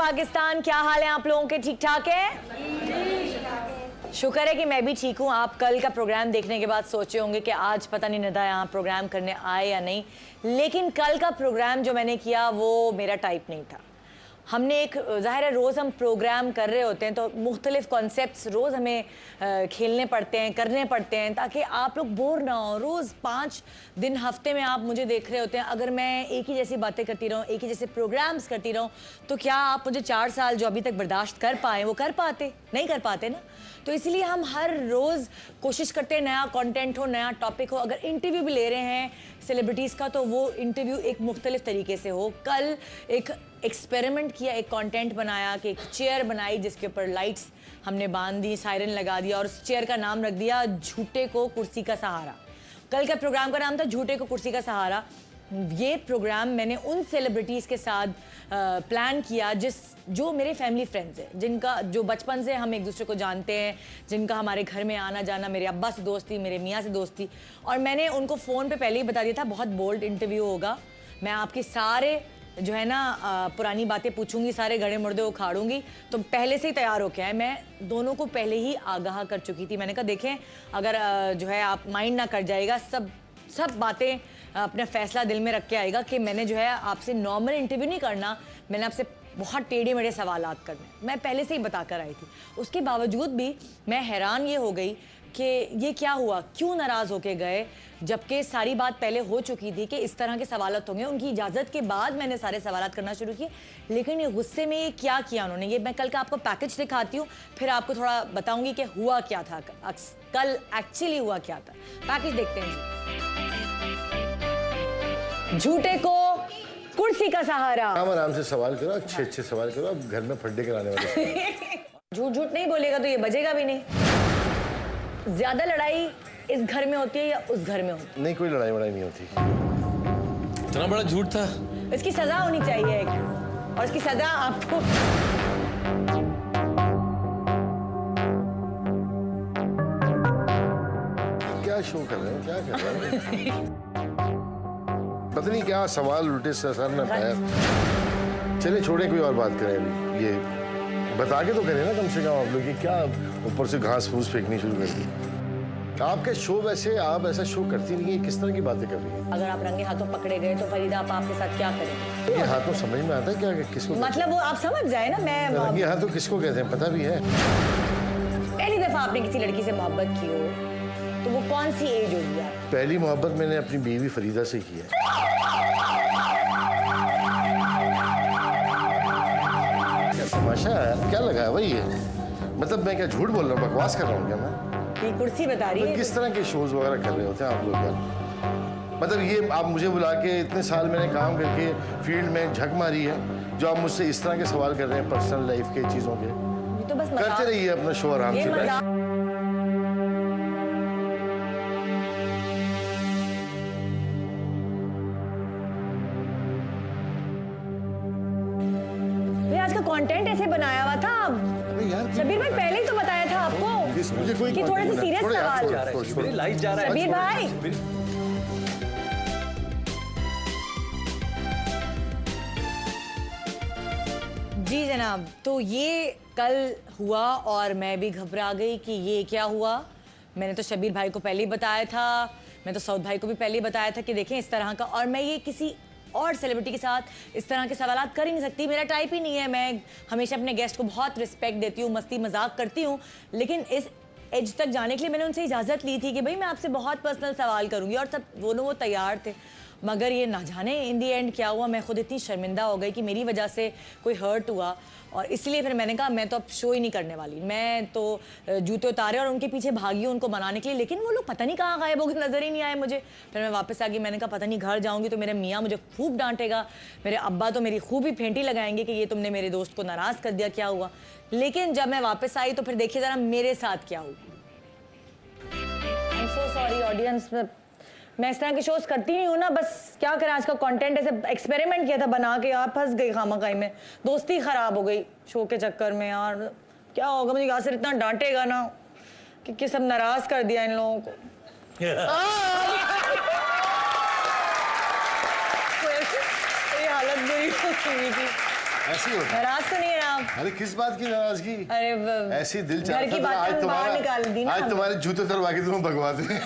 पाकिस्तान, क्या हाल है आप लोगों के? ठीक ठाक है? शुक्र है कि मैं भी ठीक हूँ। आप कल का प्रोग्राम देखने के बाद सोचे होंगे कि आज पता नहीं निदा यहाँ प्रोग्राम करने आए या नहीं, लेकिन कल का प्रोग्राम जो मैंने किया वो मेरा टाइप नहीं था। हमने एक ज़ाहिर है रोज़ हम प्रोग्राम कर रहे होते हैं तो मुख्तलिफ कॉन्सेप्ट्स रोज़ हमें खेलने पड़ते हैं, करने पड़ते हैं, ताकि आप लोग बोर ना हो। रोज़ 5 दिन हफ्ते में आप मुझे देख रहे होते हैं। अगर मैं एक ही जैसी बातें करती रहूँ, एक ही जैसे प्रोग्राम्स करती रहूँ, तो क्या आप मुझे 4 साल जो अभी तक बर्दाश्त कर पाए वो कर पाते? नहीं कर पाते ना। तो इसलिए हम हर रोज़ कोशिश करते हैं नया कंटेंट हो, नया टॉपिक हो। अगर इंटरव्यू भी ले रहे हैं सेलिब्रिटीज़ का तो वो इंटरव्यू एक मुख्तलिफ तरीके से हो। कल एक एक्सपेरिमेंट किया, एक कंटेंट बनाया कि एक चेयर बनाई जिसके ऊपर लाइट्स हमने बांध दी, सायरन लगा दिया और उस चेयर का नाम रख दिया झूठे को कुर्सी का सहारा। कल का प्रोग्राम का नाम था झूठे को कुर्सी का सहारा। ये प्रोग्राम मैंने उन सेलिब्रिटीज़ के साथ प्लान किया जो मेरे फैमिली फ्रेंड्स हैं, जिनका जो बचपन से हम एक दूसरे को जानते हैं, जिनका हमारे घर में आना जाना, मेरे अब्बा से दोस्ती, मेरे मियाँ से दोस्ती। और मैंने उनको फ़ोन पे पहले ही बता दिया था बहुत बोल्ड इंटरव्यू होगा। मैं आपके सारे जो है ना पुरानी बातें पूछूंगी, सारे गड़े मुर्दे उखाड़ूंगी। तो पहले से ही तैयार होके आए। मैं दोनों को पहले ही आगाह कर चुकी थी। मैंने कहा देखें अगर जो है आप माइंड ना कर जाएगा, सब बातें अपना फैसला दिल में रख के आएगा कि मैंने जो है आपसे नॉर्मल इंटरव्यू नहीं करना, मैंने आपसे बहुत टेढ़े मेढ़े सवालात करने। मैं पहले से ही बता कर आई थी। उसके बावजूद भी मैं हैरान ये हो गई कि ये क्या हुआ, क्यों नाराज़ होके गए, जबकि सारी बात पहले हो चुकी थी कि इस तरह के सवालात होंगे। उनकी इजाज़त के बाद मैंने सारे सवालात करना शुरू किए, लेकिन ये गुस्से में ये क्या किया उन्होंने, ये मैं कल का आपको पैकेज दिखाती हूँ, फिर आपको थोड़ा बताऊंगी कि हुआ क्या था कल, एक्चुअली हुआ क्या था। पैकेज देखते हैं जी। झूठे को कुर्सी का सहारा। आराम से सवाल करो, अच्छे सवाल करो। अब घर में फड्डे कराने वाले झूठ नहीं बोलेगा तो ये बजेगा भी नहीं। ज्यादा लड़ाई इस घर में होती है या उस घर में होती है? नहीं, कोई लड़ाई वड़ाई नहीं होती। इतना बड़ा झूठ था। इसकी सजा होनी चाहिए एक, और इसकी सजा आपको क्या शो कर रहे हैं, क्या कर रहे हैं? पता नहीं क्या सवाल उल्टे से सर न पाया। चलिए छोड़े, कोई और बात करें। अभी ये बता के तो करें ना कम से कम आप लोग कि क्या ऊपर से घास फूस फेंकनी शुरू कर दी। आपके शो वैसे आप ऐसा शो करती नहीं है, किस तरह की बातें कर रही है? अगर आप रंगे हाथों पकड़े गए तो फरीदा आप आपके साथ क्या करेंगे? ये हाथों समझ में आता है क्या किसको? मतलब वो आप समझ जाए ना। मैं रंगे हाथों किसको कहते हैं पता भी है? पहली दफा आपने किसी लड़की से मोहब्बत की हो तो वो कौन सी एज होगी? पहली मोहब्बत मैंने अपनी बीवी फरीदा से की है। तमाशा है, क्या लगा है भाई ये? मतलब मैं क्या झूठ बोल रहा हूँ, बकवास कर रहा हूँ क्या मैं? ये कुर्सी बता रही है। किस तरह के शोज वगैरह कर रहे होते हैं आप लोग यार? मतलब ये आप मुझे बुला के इतने साल मैंने काम करके फील्ड में झक मारी है, जो आप मुझसे इस तरह के सवाल कर रहे हैं पर्सनल लाइफ के चीजों के। तो बस करते रहिए अपना शो आराम से। आज का कंटेंट ऐसे बनाया हुआ था। शबीर भाई पहले ही तो बताया था आपको मुझे कोई कि थोड़े से सीरियस सवाल। लाइट जा रहा है। शबीर भाई जी जनाब, तो ये कल हुआ और मैं भी घबरा गई कि ये क्या हुआ। मैंने तो शबीर भाई को पहले ही बताया था, मैं तो सऊद भाई को भी पहले ही बताया था कि देखें इस तरह का, और मैं ये किसी और सेलिब्रिटी के साथ इस तरह के सवालात कर ही नहीं सकती। मेरा टाइप ही नहीं है। मैं हमेशा अपने गेस्ट को बहुत रिस्पेक्ट देती हूँ, मस्ती मजाक करती हूँ, लेकिन इस एज तक जाने के लिए मैंने उनसे इजाज़त ली थी कि भाई मैं आपसे बहुत पर्सनल सवाल करूँगी, और सब वो तैयार थे। मगर ये ना जाने इन दी एंड क्या हुआ। मैं खुद इतनी शर्मिंदा हो गई कि मेरी वजह से कोई हर्ट हुआ, और इसलिए फिर मैंने कहा मैं तो अब शो ही नहीं करने वाली। मैं तो जूते उतारे और उनके पीछे भागी उनको मनाने के लिए, लेकिन वो लोग पता नहीं कहाँ गायब हो गए, नजर ही नहीं आए मुझे। फिर मैं वापस आ गई। मैंने कहा पता नहीं घर जाऊंगी तो मेरे मियाँ मुझे खूब डांटेगा, मेरे अब्बा तो मेरी खूब ही फेंटी लगाएंगे कि ये तुमने मेरे दोस्त को नाराज़ कर दिया, क्या हुआ। लेकिन जब मैं वापस आई तो फिर देखिए ज़रा मेरे साथ क्या हुआ। I am so sorry audience, मैं इस तरह के शोज करती नहीं हूँ ना, बस क्या करें। आज का कंटेंट ऐसे एक्सपेरिमेंट किया था बना के, यार फंस गई खामखाई में, दोस्ती खराब हो गई शो के चक्कर में। यार क्या होगा, मुझे यासिर इतना डांटेगा ना कि सब नाराज कर दिया इन लोगों को। ये हालत बुरी हो गई थी। ऐसी होती है। नाराज तो नहीं है जनाब। अरे किस बात की नाराजगी? अरे ऐसी दिल घर चाहता की था बात आज बाहर निकाल दी ना आज हमने। तुम्हारे जूते उतरवा के तुम्हें भगवाते हैं।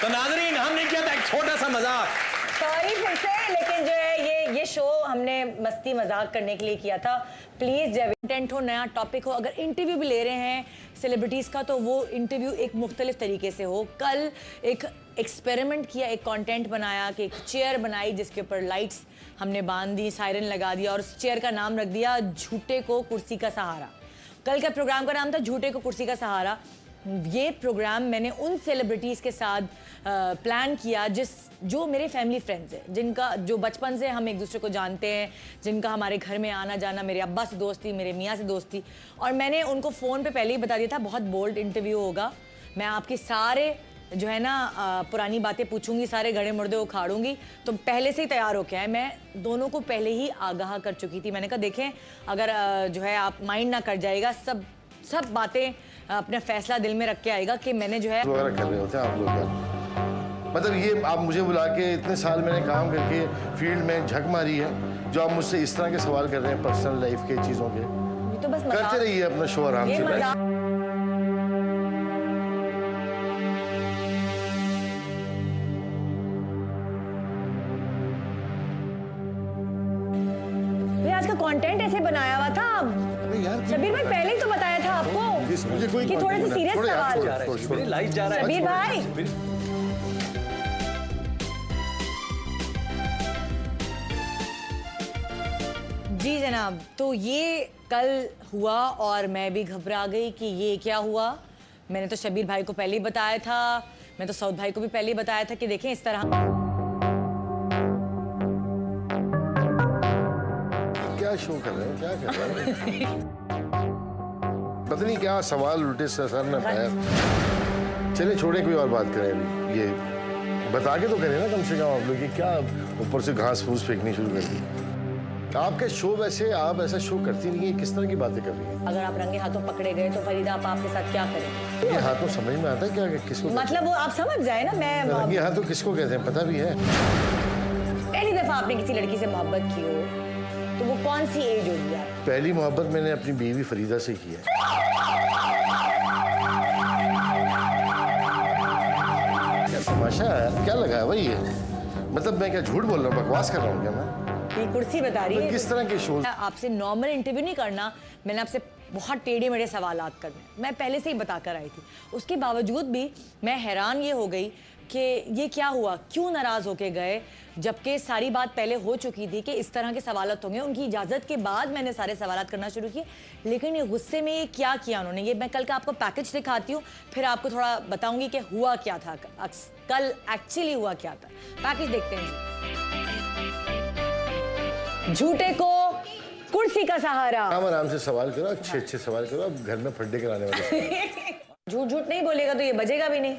तो नाजरीन, हमने किया था एक छोटा सा मजाक। सॉरी फिर से, लेकिन जो है ये शो हमने मस्ती मजाक करने के लिए किया था। प्लीज जब कंटेंट हो, नया टॉपिक हो, अगर इंटरव्यू भी ले रहे हैं सेलिब्रिटीज का तो वो इंटरव्यू एक मुख्तलिफ तरीके से हो। कल एक एक्सपेरिमेंट किया, एक कंटेंट बनाया कि एक चेयर बनाई जिसके ऊपर लाइट्स हमने बांध दी, सायरन लगा दिया और उस चेयर का नाम रख दिया झूठे को कुर्सी का सहारा। कल का प्रोग्राम का नाम था झूठे को कुर्सी का सहारा। ये प्रोग्राम मैंने उन सेलिब्रिटीज़ के साथ प्लान किया जो मेरे फैमिली फ्रेंड्स हैं, जिनका जो बचपन से हम एक दूसरे को जानते हैं, जिनका हमारे घर में आना जाना, मेरे अब्बा से दोस्ती, मेरे मियाँ से दोस्ती। और मैंने उनको फ़ोन पे पहले ही बता दिया था बहुत बोल्ड इंटरव्यू होगा। मैं आपके सारे जो है ना पुरानी बातें पूछूंगी, सारे गड़े मुर्दे उखाड़ूंगी। तो पहले से ही तैयार होके आए। मैं दोनों को पहले ही आगाह कर चुकी थी। मैंने कहा देखें, अगर जो है आप माइंड ना कर जाएगा, सब बातें अपना फैसला दिल में रख के आएगा कि मैंने जो है वगैरह कर रहे होते हैं आप लोग यार। मतलब ये आप मुझे बुला के इतने साल मैंने काम करके फील्ड में झक मारी है, जो आप मुझसे इस तरह के सवाल कर रहे हैं पर्सनल लाइफ के चीज़ों के। ये तो बस करते रहिए अपना शो आराम ये से बैठ। मजाक। ये आज का कंटेंट ऐसे बनाया हुआ था। अरे यार शबीर भाई पहले ही तो बताया था आपको मुझे कोई कि थोड़े से सीरियस थोड़े यार, सवाल। छोड़। लाइट जा रहा है। शबीर भाई जी जनाब, तो ये कल हुआ और मैं भी घबरा गई कि ये क्या हुआ। मैंने तो शबीर भाई को पहले ही बताया था, मैं तो सऊद भाई को भी पहले ही बताया था कि देखें इस तरह। क्या शो कर रहे हैं, क्या कर रहे हैं? पता नहीं क्या सवाल उल्टे सर ने पाया। चलिए छोड़े, कोई और बात करें अभी। ये बता के तो करें ना कम से कम आप लोग कि क्या ऊपर से घास फूस फेंकनी शुरू कर दी। आपका शो वैसे आप ऐसा शो करती नहीं है, किस तरह की बातें कर रही है? अगर आप रंगे हाथों पकड़े गए तो फरीदा आप आपके साथ क्या करें? ये हाथों समझ में आता है क्या किसको? मतलब वो आप समझ जाए ना। मैं रंगे हाथों किसको कहते हैं पता भी है? पहली दफा आपने किसी लड़की से मोहब्बत की हो तो वो कौन सी एज होगी आप? पहली मोहब्बत मैंने अपनी बीवी फरीदा से की है। क्या तमाशा है, क्या लगा है भाई ये? मतलब मैं क्या झूठ बोल रहा हूँ, बकवास कर रहा हूँ क्या मैं? ये कुर्सी बता रही है किस तरह के शो? आपसे नॉर्मल इंटरव्यू नहीं करना, मैंने आपसे बहुत टेढ़े मेढ़े सवालात करने मैं पहले से ही बता कर आई थी। उसके बावजूद भी मैं हैरान ये हो गई कि ये क्या हुआ, क्यों नाराज़ होके गए, जबकि सारी बात पहले हो चुकी थी कि इस तरह के सवालात होंगे। उनकी इजाज़त के बाद मैंने सारे सवालात करना शुरू किए, लेकिन ये गुस्से में ये क्या किया उन्होंने, ये मैं कल का आपको पैकेज दिखाती हूँ, फिर आपको थोड़ा बताऊँगी कि हुआ क्या था कल, एक्चुअली हुआ क्या था। पैकेज देखते हैं जी। झूठे को कुर्सी का सहारा। आराम से सवाल करो, अच्छे सवाल करो, अब घर में फड्डे कराने वाले। झूठ नहीं बोलेगा तो ये बजेगा भी नहीं।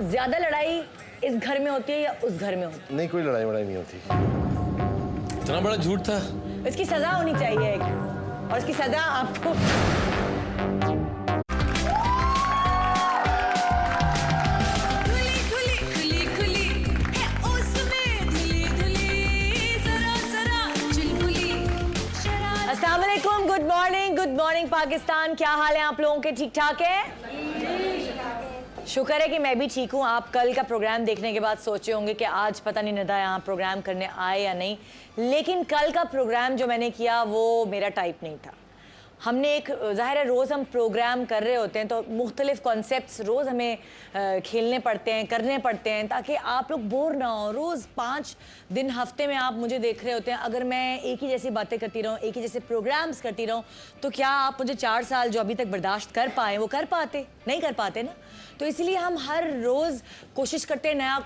ज्यादा लड़ाई इस घर में होती है या उस घर में होती है? नहीं, कोई लड़ाई वड़ाई नहीं होती। इतना बड़ा झूठ था। इसकी सजा होनी चाहिए एक, और इसकी सजा आपको गुड मॉर्निंग पाकिस्तान। क्या हाल है आप लोगों के? ठीक ठाक है? शुक्र है कि मैं भी ठीक हूँ। आप कल का प्रोग्राम देखने के बाद सोचे होंगे कि आज पता नहीं निदा यहाँ प्रोग्राम करने आए या नहीं, लेकिन कल का प्रोग्राम जो मैंने किया वो मेरा टाइप नहीं था। हमने एक ज़ाहिर है रोज़ हम प्रोग्राम कर रहे होते हैं तो मुख्तलिफ कॉन्सेप्ट्स रोज़ हमें खेलने पड़ते हैं, करने पड़ते हैं, ताकि आप लोग बोर ना हो। रोज़ 5 दिन हफ्ते में आप मुझे देख रहे होते हैं, अगर मैं एक ही जैसी बातें करती रहूँ, एक ही जैसे प्रोग्राम्स करती रहूँ, तो क्या आप मुझे 4 साल जो अभी तक बर्दाश्त कर पाए वो कर पाते? नहीं कर पाते ना। तो इसलिए हम हर रोज़ कोशिश करते हैं नया